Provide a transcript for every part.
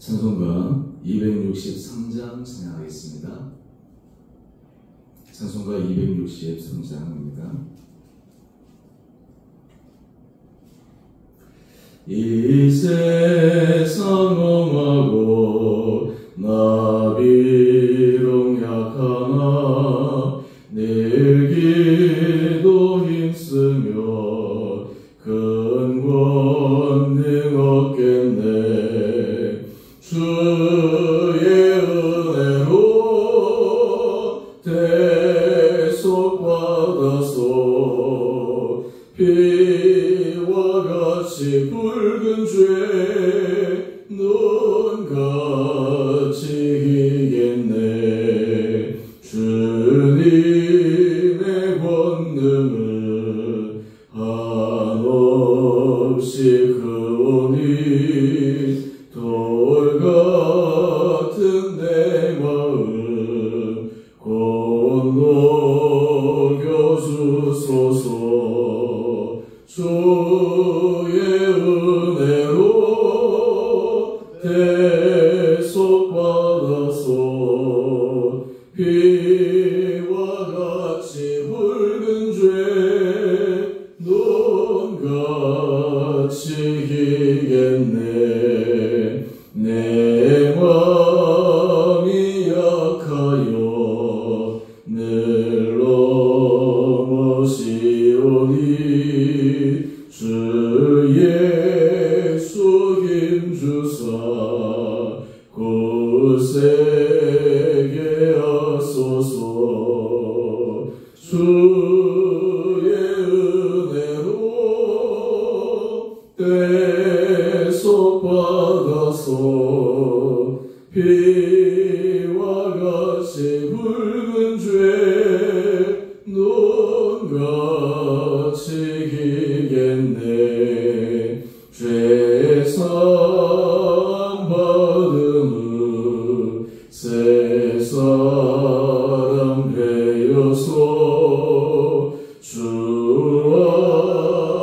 찬송가 263장 찬양하겠습니다. 찬송가 263장입니다. 이 세상 험하고 나 비록 약하나 늘 기도 힘쓰며 큰 권능 얻겠네. 주의 은혜로 대속받아서 피와 같이 붉은 죄 눈같이 이겠네. 주님의 권능을 한없이 크오니 돌같은 내 마음 건너겨주소서. 주의 은혜로 대속받아서 피와 같이 붉은 죄 눈같이 이겠네. 내 마음이 약하여 늘 넘어지오니 주 예수 힘주사 굳세게 하소서. 주의 은혜로 대속받아서 피와 같이 붉은 죄 눈같이 이겠네. 죄사함 받음은 새 사람 되어서 주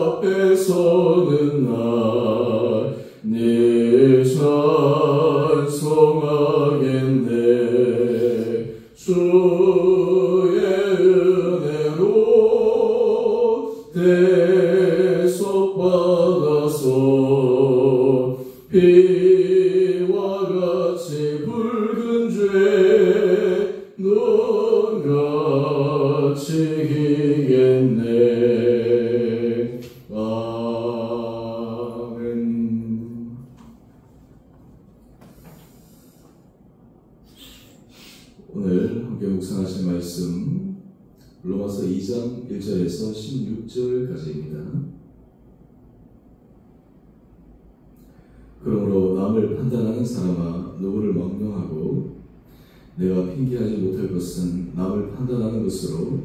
앞에 서는 날 네 찬송하겠네. 주의 은혜로 대속받아서 피와 같이 붉은 죄 눈같이 이겠네. 아멘. 오늘 함께 묵상하실 말씀 로마서 2장 1절에서 16절까지입니다. 그러므로 남을 판단하는 사람아 누구를 명령하고 내가 핑계하지 못할 것은 남을 판단하는 것으로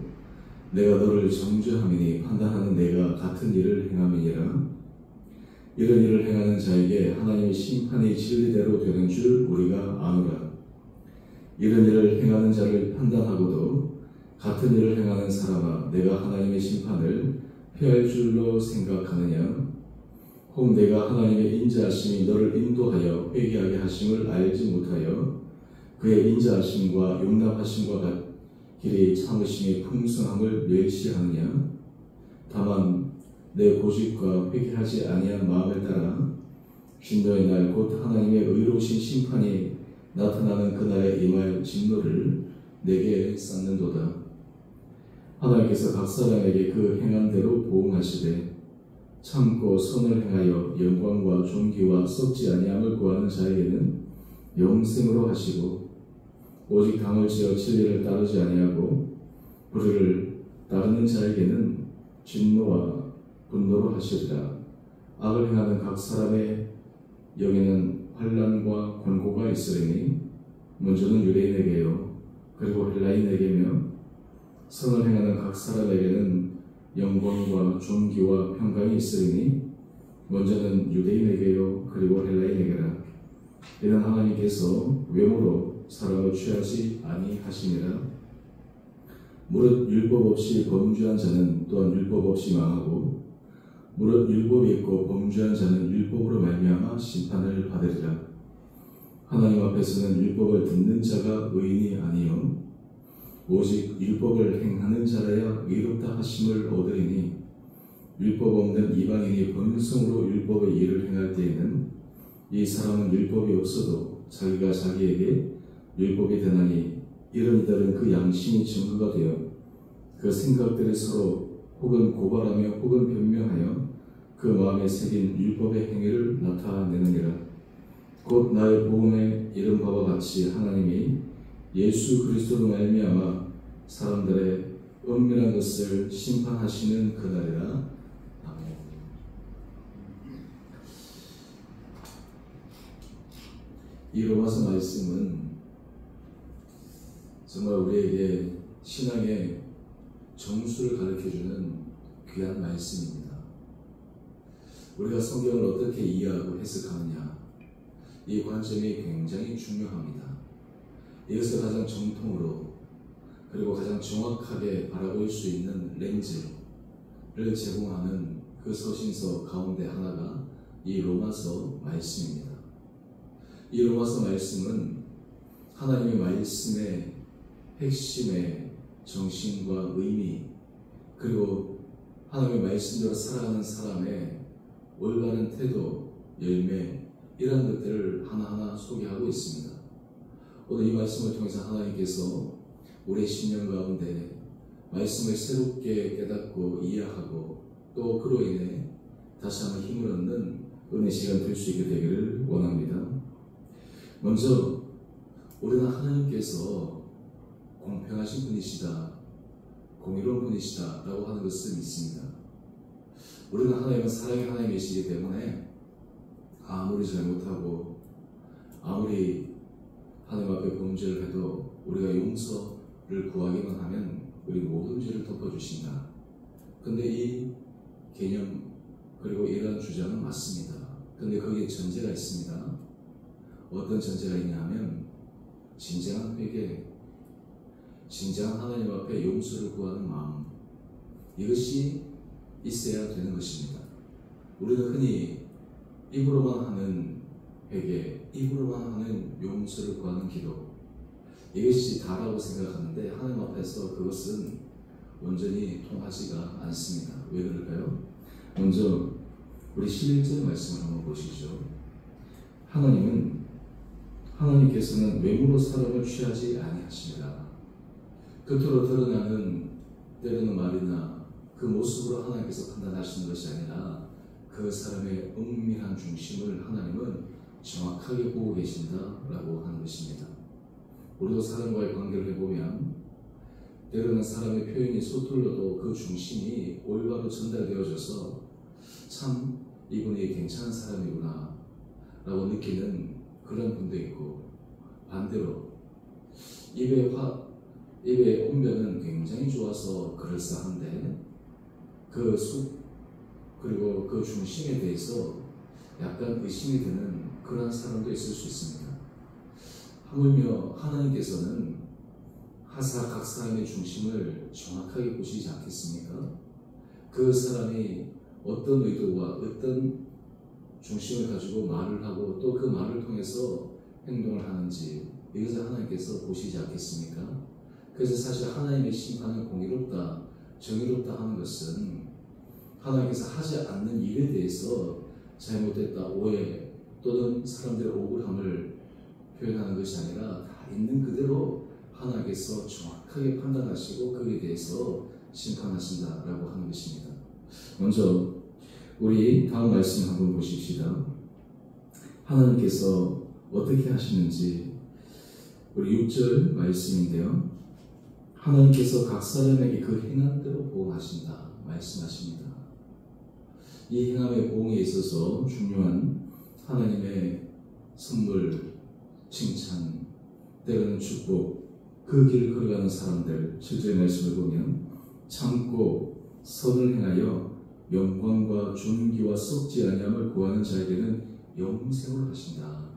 내가 너를 정죄함이니 판단하는 내가 같은 일을 행함이니라. 이런 일을 행하는 자에게 하나님의 심판이 진리대로 되는 줄 우리가 아노라. 이런 일을 행하는 자를 판단하고도 같은 일을 행하는 사람아 내가 하나님의 심판을 피할 줄로 생각하느냐. 혹 내가 하나님의 인자하심이 너를 인도하여 회개하게 하심을 알지 못하여 그의 인자하심과 용납하심과 길이 참으심이 풍성함을 멸시하느냐. 다만 내 고집과 회개하지 아니한 마음을 따라 진노의 날 곧 하나님의 의로우신 심판이 나타나는 그날에 임할 진노를 내게 쌓는도다. 하나님께서 각 사람에게 그 행한 대로 보응하시되 참고 선을 행하여 영광과 존귀와 썩지 아니함을 구하는 자에게는 영생으로 하시고 오직 당을 지어 진리를 따르지 아니하고 불의를 따르는 자에게는 진노와 분노로 하시리라. 악을 행하는 각 사람의 영에는 환난과 권고가 있으리니 먼저는 유대인에게요 그리고 헬라인에게며 선을 행하는 각 사람에게는 영광과 존귀와 평강이 있으리니 먼저는 유대인에게요 그리고 헬라인에게라. 이는 하나님께서 외모로 사람을 취하지 아니하시니라. 무릇 율법 없이 범죄한 자는 또한 율법 없이 망하고 무릇 율법이 있고 범죄한 자는 율법으로 말미암아 심판을 받으리라. 하나님 앞에서는 율법을 듣는 자가 의인이 아니요 오직 율법을 행하는 자라야 의롭다 하심을 얻으리니 율법 없는 이방인이 본성으로 율법의 일을 행할 때에는 이 사람은 율법이 없어도 자기가 자기에게 율법이 되나니 이런 이들은 그 양심이 증거가 되어 그 생각들을 서로 혹은 고발하며 혹은 변명하여 그 마음에 새긴 율법의 행위를 나타내느니라. 곧 나의 복음에 이른 바와 같이 하나님이 예수 그리스도로 말미암아 사람들의 은밀한 것을 심판하시는 그날이라. 아멘. 이 로마서 말씀은 정말 우리에게 신앙의 정수를 가르쳐주는 귀한 말씀입니다. 우리가 성경을 어떻게 이해하고 해석하느냐, 이 관점이 굉장히 중요합니다. 이것을 가장 정통으로 그리고 가장 정확하게 바라볼 수 있는 렌즈를 제공하는 그 서신서 가운데 하나가 이 로마서 말씀입니다. 이 로마서 말씀은 하나님의 말씀의 핵심의 정신과 의미, 그리고 하나님의 말씀대로 살아가는 사람의 올바른 태도, 열매, 이런 것들을 하나하나 소개하고 있습니다. 오늘 이 말씀을 통해서 하나님께서 우리의 신령 가운데 말씀을 새롭게 깨닫고 이해하고 또 그로 인해 다시 한번 힘을 얻는 은혜 시간 될 수 있게 되기를 원합니다. 먼저 우리는 하나님께서 공평하신 분이시다, 공의로운 분이시다 라고 하는 것을 믿습니다. 우리는 하나님은 사랑의 하나님이시기 때문에 아무리 잘못하고 아무리 하나님 앞에 범죄를 해도 우리가 용서를 구하기만 하면 우리 모든 죄를 덮어주신다. 근데 이 개념 그리고 이런 주장은 맞습니다. 근데 거기에 전제가 있습니다. 어떤 전제가 있냐 하면 진정한 회개, 진정한 하나님 앞에 용서를 구하는 마음, 이것이 있어야 되는 것입니다. 우리는 흔히 입으로만 하는 회개, 입으로만 하는 용서를 구하는 기도, 이것이 다라고 생각하는데 하나님 앞에서 그것은 온전히 통하지가 않습니다. 왜 그럴까요? 먼저 우리 11절 말씀을 한번 보시죠. 하나님께서는 외모로 사람을 취하지 아니하시니라. 겉으로 드러나는 때로는 말이나 그 모습으로 하나님께서 판단하시는 것이 아니라 그 사람의 은밀한 중심을 하나님은 정확하게 보고 계신다라고 하는 것입니다. 우리도 사람과의 관계를 해보면 때로는 사람의 표현이 서툴러도 그 중심이 올바로 전달되어져서 참 이분이 괜찮은 사람이구나 라고 느끼는 그런 분도 있고, 반대로 입의 언변은 굉장히 좋아서 그럴싸한데 그 속 그리고 그 중심에 대해서 약간 의심이 드는 그런 사람도 있을 수 있습니다. 하물며 하나님께서는 각 사람의 중심을 정확하게 보시지 않겠습니까? 그 사람이 어떤 의도와 어떤 중심을 가지고 말을 하고 또 그 말을 통해서 행동을 하는지 이것을 하나님께서 보시지 않겠습니까? 그래서 사실 하나님의 심판은 공의롭다, 정의롭다 하는 것은 하나님께서 하지 않는 일에 대해서 잘못됐다, 오해 또는 사람들의 억울함을 표현하는 것이 아니라 다 있는 그대로 하나님께서 정확하게 판단하시고 거기에 대해서 심판하신다라고 하는 것입니다. 먼저 우리 다음 말씀 한번 보십시다. 하나님께서 어떻게 하시는지 우리 6절 말씀인데요. 하나님께서 각 사람에게 그 행한 대로 보응하신다 말씀하십니다. 이 행함의 보응에 있어서 중요한 하나님의 선물, 칭찬, 때로는 축복, 그 길을 걸어가는 사람들, 7절의 말씀을 보면 참고 선을 행하여 영광과 존귀와 썩지 아니함을 구하는 자에게는 영생을 하신다.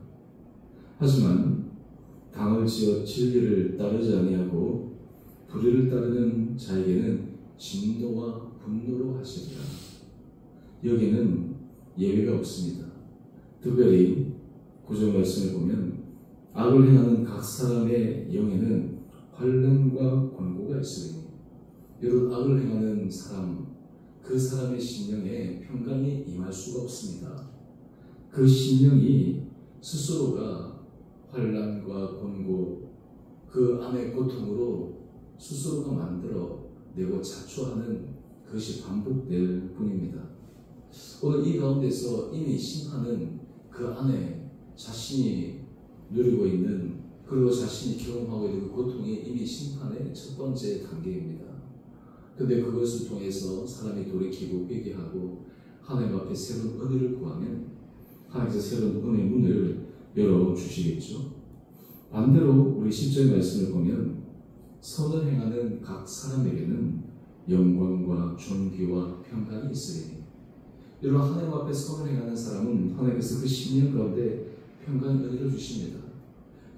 하지만 당을 지어 진리를 따르지 아니하고 불의를 따르는 자에게는 진노와 분노로 하시리라. 여기는 예외가 없습니다. 특별히 9절 말씀을 보면 악을 행하는 각 사람의 영에는 환난과 권고가 있으니 이런 악을 행하는 사람, 그 사람의 심령에 평강이 임할 수가 없습니다. 그 심령이 스스로가 환난과 권고, 그 안의 고통으로 스스로가 만들어 내고 자초하는 그것이 반복될 뿐입니다. 오늘 이 가운데서 이미 심판은 그 안에 자신이 누리고 있는, 그리고 자신이 경험하고 있는 그 고통이 이미 심판의 첫 번째 단계입니다. 근데 그것을 통해서 사람이 돌이키고 회개하고 하나님 앞에 새로운 은혜를 구하면 하나님께서 새로운 은혜의 문을 열어주시겠죠. 반대로 우리 10절 말씀을 보면 선을 행하는 각 사람에게는 영광과 존귀와 평강이 있으리니, 이런 하나님 앞에 선을 행하는 사람은 하나님께서 그 심령 가운데 평강 은혜를 주십니다.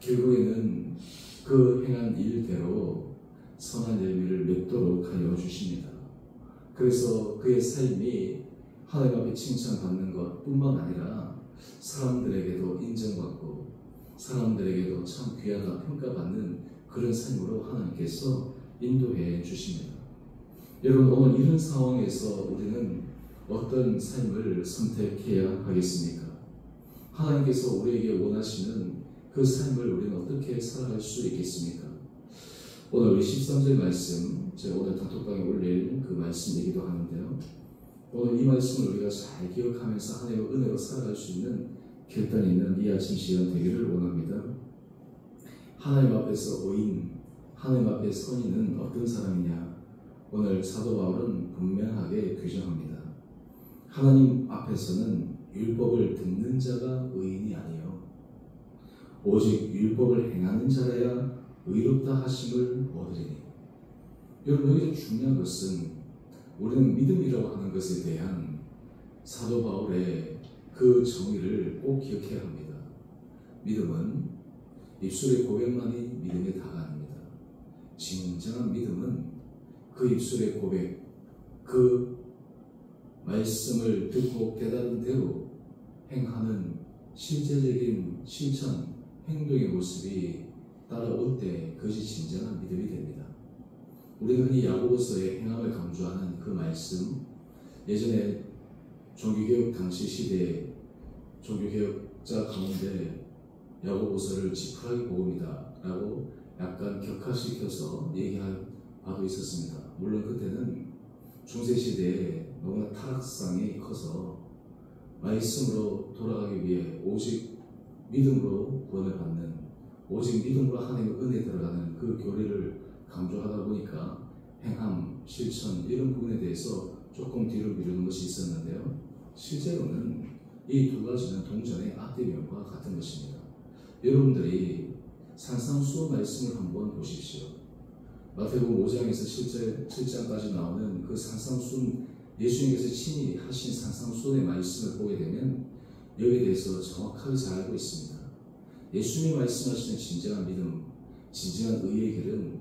결국에는 그 행한 일대로 선한 열매를 맺도록 하여 주십니다. 그래서 그의 삶이 하나님 앞에 칭찬받는 것뿐만 아니라 사람들에게도 인정받고 사람들에게도 참 귀하다 평가받는 그런 삶으로 하나님께서 인도해 주십니다. 여러분, 오늘 이런 상황에서 우리는 어떤 삶을 선택해야 하겠습니까? 하나님께서 우리에게 원하시는 그 삶을 우리는 어떻게 살아갈 수 있겠습니까? 오늘 우리 13절 말씀, 제가 오늘 단톡방에 올릴 그 말씀이기도 하는데요. 오늘 이 말씀을 우리가 잘 기억하면서 하나님의 은혜로 살아갈 수 있는 결단이 있는 이 아침 시간 되기를 원합니다. 하나님 앞에서 의인, 하나님 앞에 선인은 어떤 사람이냐? 오늘 사도 바울은 분명하게 규정합니다. 하나님 앞에서는 율법을 듣는 자가 의인이 아니요 오직 율법을 행하는 자라야 의롭다 하심을 얻으리니. 여러분, 여기서 중요한 것은 우리는 믿음이라고 하는 것에 대한 사도 바울의 그 정의를 꼭 기억해야 합니다. 믿음은 입술의 고백만이 믿음의 다가 아닙니다. 진정한 믿음은 그 입술의 고백, 그 말씀을 듣고 깨달은 대로 행하는 실제적인 실천, 행동의 모습이 따라올 때 그것이 진정한 믿음이 됩니다. 우리는 흔히 야고보서의 행함을 강조하는 그 말씀, 예전에 종교개혁 당시 시대에 종교개혁자 가운데 야고보서를 지푸라기 복음이다 라고 약간 격화시켜서 얘기한 바도 있었습니다. 물론 그때는 중세시대에 너무나 타락상이 커서 말씀으로 돌아가기 위해 오직 믿음으로 구원을 받는, 오직 믿음으로 하나님의 은혜에 들어가는 그 교리를 강조하다 보니까 행함, 실천 이런 부분에 대해서 조금 뒤로 미루는 것이 있었는데요. 실제로는 이 두 가지는 동전의 앞뒤면과 같은 것입니다. 여러분들이 산상수훈 말씀을 한번 보십시오. 마태복음 5장에서 7장까지 나오는 그 산상수훈, 예수님께서 친히 하신 산상수훈의 말씀을 보게 되면 여기에 대해서 정확하게 잘 알고 있습니다. 예수님이 말씀하시는 진정한 믿음, 진정한 의의 길은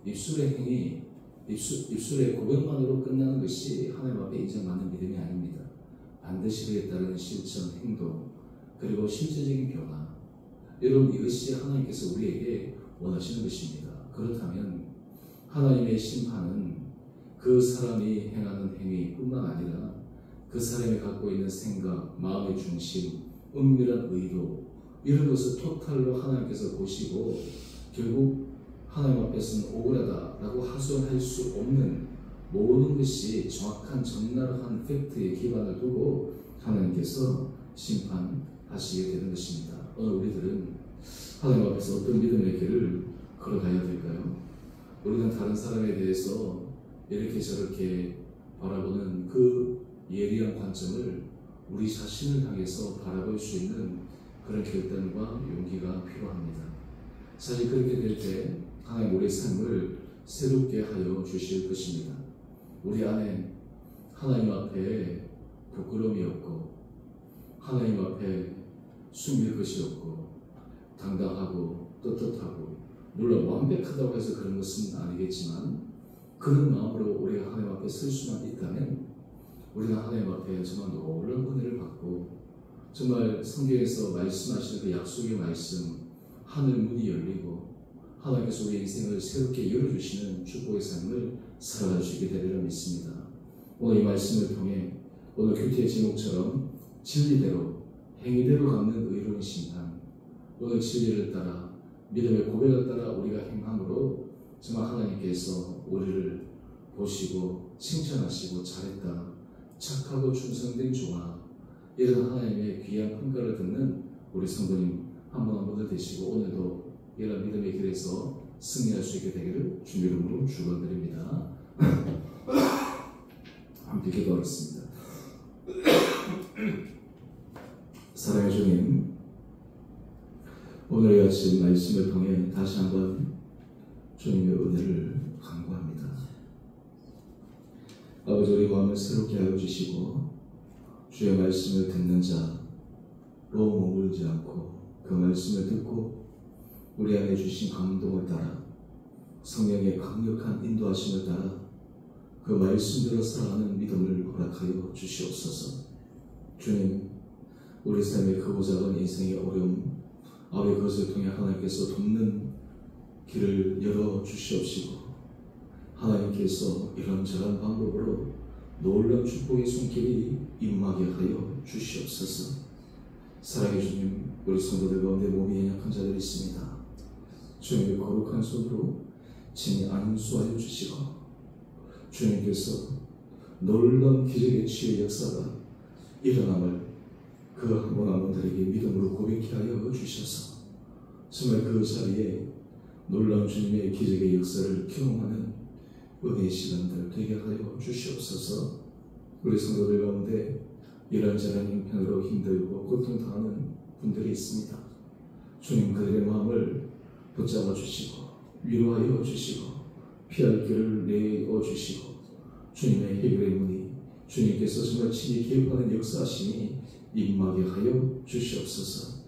입술의 행위, 입술의 고백만으로 끝나는 것이 하나님 앞에 인정받는 믿음이 아닙니다. 반드시 그에 따르는 실천, 행동, 그리고 실제적인 변화, 여러분, 이것이 하나님께서 우리에게 원하시는 것입니다. 그렇다면 하나님의 심판은 그 사람이 행하는 행위뿐만 아니라 그 사람이 갖고 있는 생각, 마음의 중심, 은밀한 의도, 이런 것을 토탈로 하나님께서 보시고 결국 하나님 앞에서는 억울하다라고 하소연할 수 없는 모든 것이 정확한 적나라한 팩트에 기반을 두고 하나님께서 심판하시게 되는 것입니다. 오늘 우리들은 하나님 앞에서 어떤 믿음의 길을 걸어가야 될까요? 우리는 다른 사람에 대해서 이렇게 저렇게 바라보는 그 예리한 관점을 우리 자신을 향해서 바라볼 수 있는 그런 결단과 용기가 필요합니다. 사실 그렇게 될 때 하나님 우리의 삶을 새롭게 하여 주실 것입니다. 우리 안에 하나님 앞에 부끄러움이 없고 하나님 앞에 숨길 것이 없고 당당하고 떳떳하고, 물론 완벽하다고 해서 그런 것은 아니겠지만 그런 마음으로 우리가 하나님 앞에 설 수만 있다면 우리는 하나님 앞에 정말 놀라운 은혜를 받고 정말 성경에서 말씀하시는 그 약속의 말씀, 하늘 문이 열리고 하나님께서 우리 인생을 새롭게 열어주시는 축복의 삶을 살아갈 수 있게 되리라 믿습니다. 오늘 이 말씀을 통해 오늘 큐티의 제목처럼 진리대로 행위대로 갚는 의로운 심판, 오늘 진리를 따라 믿음의 고백을 따라 우리가 행함으로 정말 하나님께서 우리를 보시고 칭찬하시고 잘했다, 착하고 충성된 종아, 이런 하나님의 귀한 평가를 듣는 우리 성도님 한 분 한 분들 되시고 오늘도 이런 믿음의 길에서 승리할 수 있게 되기를 주님 이름으로 축원드립니다. 함께 기도하겠습니다. 사랑의 주님, 오늘 아침 말씀을 통해 다시 한번 주님의 은혜를 간구합니다. 아버지, 우리 마음을 새롭게 하여 주시고 주의 말씀을 듣는 자로 머물지 않고 그 말씀을 듣고 우리 안에 주신 감동을 따라 성령의 강력한 인도하심을 따라 그 말씀대로 살아가는 믿음을 허락하여 주시옵소서. 주님, 우리 삶의 크고 작은 인생의 어려움, 아버지 그것을 통해 하나님께서 돕는 길을 열어 주시옵시고 하나님께서 이런저런 방법으로 놀라운 축복의 손길이 임하게 하여 주시옵소서. 사랑의 주님, 우리 성도들 가운데 몸이 연약한 자들이 있습니다. 주님의 거룩한 손으로 친히 안수하여 주시고 주님께서 놀라운 기적의 치유의 역사가 일어남을 그 한 분 한 분들에게 믿음으로 고백케 하여 주셔서 정말 그 자리에 놀라운 주님의 기적의 역사를 경험하는 은혜의 시간들 되게 하여 주시옵소서. 우리 성도들 가운데 이런저런 형편으로 힘들고 고통당하는 분들이 있습니다. 주님, 그들의 마음을 붙잡아 주시고 위로하여 주시고 피할 길을 내어 주시고 주님의 해결의 문이 주님께서 정말 친히 개입하는 역사하심이 임하게 하여 주시옵소서.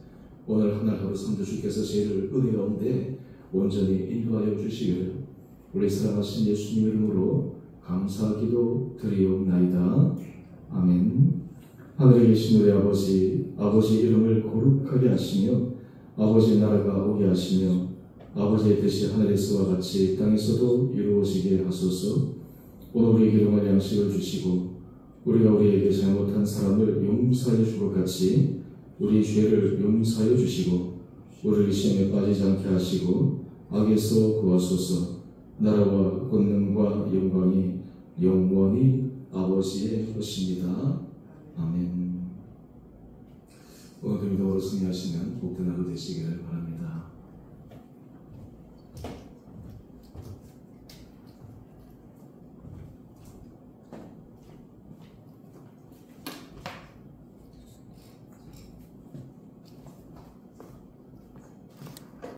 오늘 하늘 하루 성도주께서 저희를 은혜 가운데 온전히 인도하여 주시기를 우리 사랑하신 예수님 이름으로 감사하기도 드리옵나이다. 아멘. 하늘에 계신 우리 아버지, 아버지 이름을 거룩하게 하시며 아버지 나라가 오게 하시며 아버지의 뜻이 하늘에서와 같이 땅에서도 이루어지게 하소서. 오늘 우리에게 일용할 양식을 주시고 우리가 우리에게 잘못한 사람을 용서하여 줄 것 같이 우리 죄를 용서하여 주시고 우리를 시험에 빠지지 않게 하시고 악에서 구하소서. 나라와 권능과 영광이 영원히 아버지의 것입니다. 아멘. 오늘도 믿음으로 승리하시는 복된 하루 되시기를 바랍니다.